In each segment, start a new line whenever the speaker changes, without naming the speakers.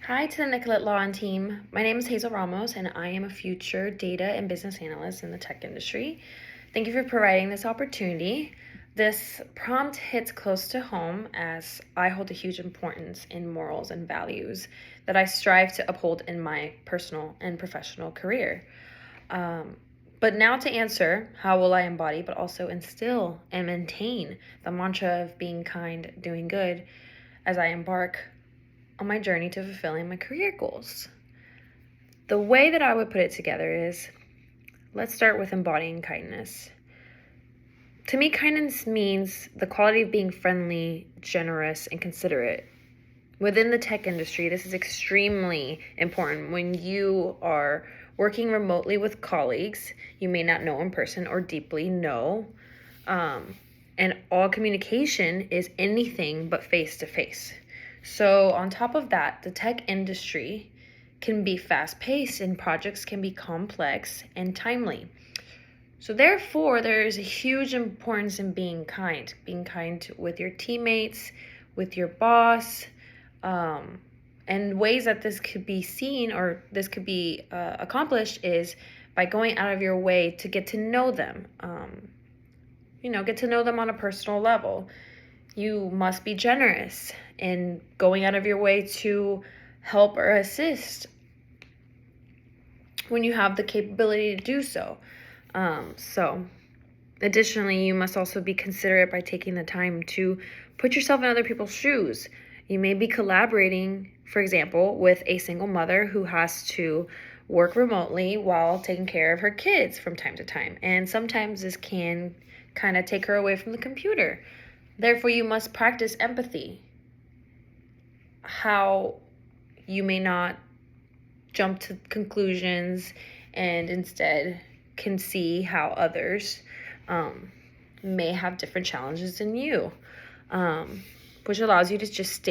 Hi to the Nicolet Law team. My name is Hazel Ramos, and I am a future data and business analyst in the tech industry. Thank you for providing this opportunity. This prompt hits close to home as I hold a huge importance in morals and values that I strive to uphold in my personal and professional career. But now to answer, how will I embody but also instill and maintain the mantra of being kind, doing good as I embark on my journey to fulfilling my career goals? The way that I would put it together is, let's start with embodying kindness. To me, kindness means the quality of being friendly, generous, and considerate. Within the tech industry, this is extremely important when you are working remotely with colleagues you may not know in person or deeply know. And all communication is anything but face-to-face. So on top of that, the tech industry can be fast-paced and projects can be complex and timely. So therefore, there is a huge importance in being kind with your teammates, with your boss, and ways that this could be seen or this could be accomplished is by going out of your way to get to know them. Get to know them on a personal level. You must be generous in going out of your way to help or assist when you have the capability to do so. Additionally, you must also be considerate by taking the time to put yourself in other people's shoes. You may be collaborating, for example, with a single mother who has to work remotely while taking care of her kids from time to time. And sometimes this can kind of take her away from the computer. Therefore, you must practice empathy. How you may not jump to conclusions and instead can see how others may have different challenges than you, which allows you to just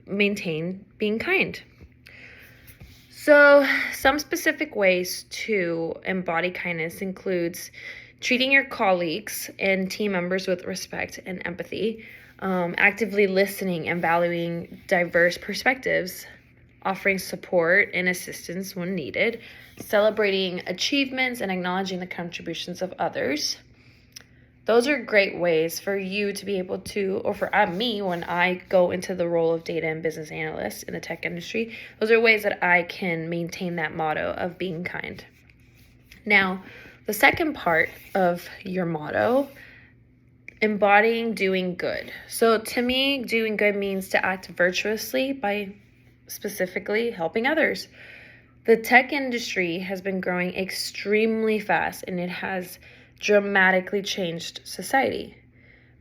maintain being kind. So some specific ways to embody kindness includes treating your colleagues and team members with respect and empathy, actively listening and valuing diverse perspectives, offering support and assistance when needed, celebrating achievements and acknowledging the contributions of others. Those are great ways for you to be able to, or for me, when I go into the role of data and business analyst in the tech industry, those are ways that I can maintain that motto of being kind. Now, the second part of your motto, embodying doing good. So to me, doing good means to act virtuously by specifically helping others. The tech industry has been growing extremely fast and it has dramatically changed society.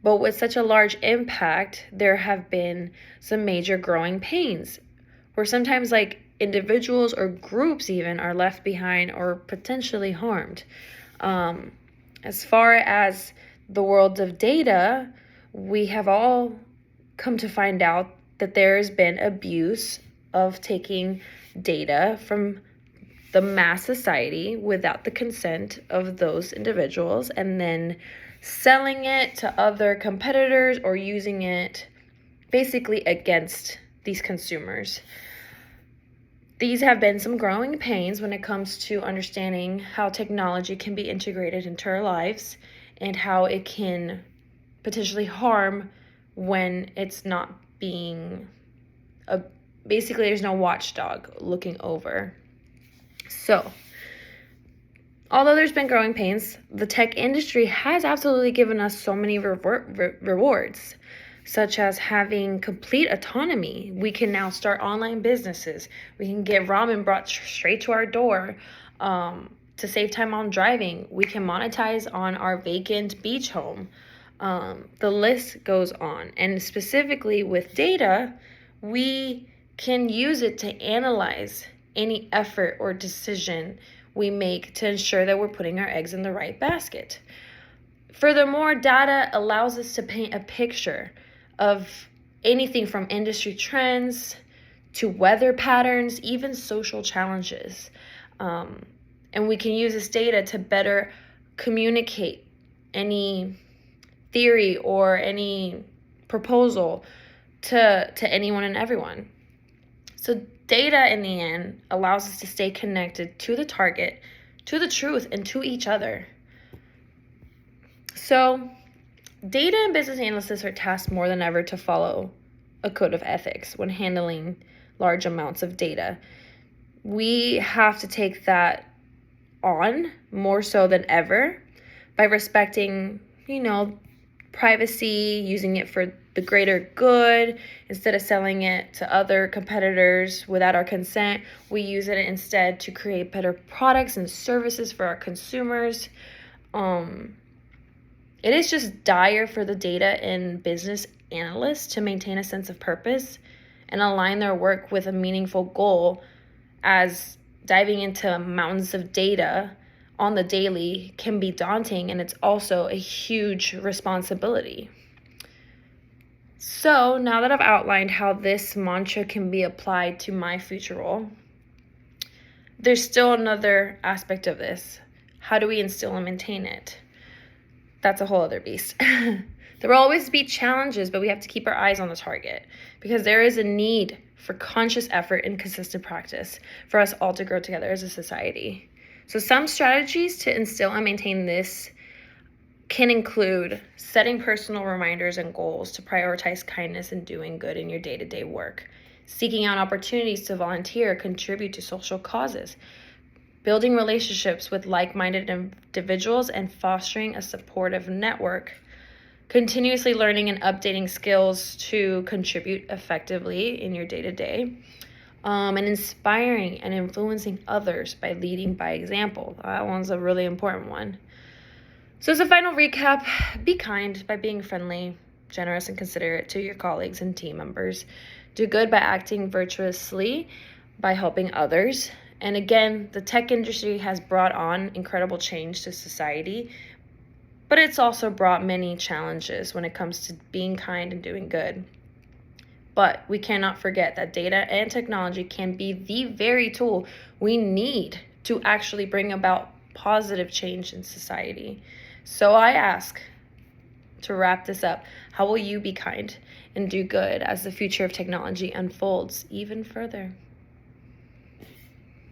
But with such a large impact, there have been some major growing pains where sometimes individuals or groups even are left behind or potentially harmed. As far as the world of data, we have all come to find out that there has been abuse of taking data from the mass society without the consent of those individuals and then selling it to other competitors or using it basically against these consumers. These have been some growing pains when it comes to understanding how technology can be integrated into our lives and how it can potentially harm when it's not being basically there's no watchdog looking over. So, although there's been growing pains, the tech industry has absolutely given us so many rewards, such as having complete autonomy. We can now start online businesses. We can get ramen brought straight to our door to save time on driving. We can monetize on our vacant beach home. The list goes on. And specifically with data, we can use it to analyze any effort or decision we make to ensure that we're putting our eggs in the right basket. Furthermore, data allows us to paint a picture of anything from industry trends to weather patterns, even social challenges. And we can use this data to better communicate any theory or any proposal to anyone and everyone. So data in the end allows us to stay connected to the target, to the truth, and to each other. So data and business analysts are tasked more than ever to follow a code of ethics when handling large amounts of data. We have to take that on more so than ever by respecting, privacy, using it for the greater good. Instead of selling it to other competitors without our consent, we use it instead to create better products and services for our consumers. It is just dire for the data and business analysts to maintain a sense of purpose and align their work with a meaningful goal, as diving into mountains of data on the daily can be daunting, and it's also a huge responsibility. So now that I've outlined how this mantra can be applied to my future role, there's still another aspect of this. How do we instill and maintain it? That's a whole other beast. There will always be challenges, but we have to keep our eyes on the target because there is a need for conscious effort and consistent practice for us all to grow together as a society. So some strategies to instill and maintain this can include setting personal reminders and goals to prioritize kindness and doing good in your day-to-day work, seeking out opportunities to volunteer, contribute to social causes, building relationships with like-minded individuals, and fostering a supportive network, continuously learning and updating skills to contribute effectively in your day-to-day, and inspiring and influencing others by leading by example. That one's a really important one. So as a final recap, be kind by being friendly, generous, and considerate to your colleagues and team members. Do good by acting virtuously, by helping others. And again, the tech industry has brought on incredible change to society, but it's also brought many challenges when it comes to being kind and doing good. But we cannot forget that data and technology can be the very tool we need to actually bring about positive change in society. So I ask, to wrap this up, how will you be kind and do good as the future of technology unfolds even further?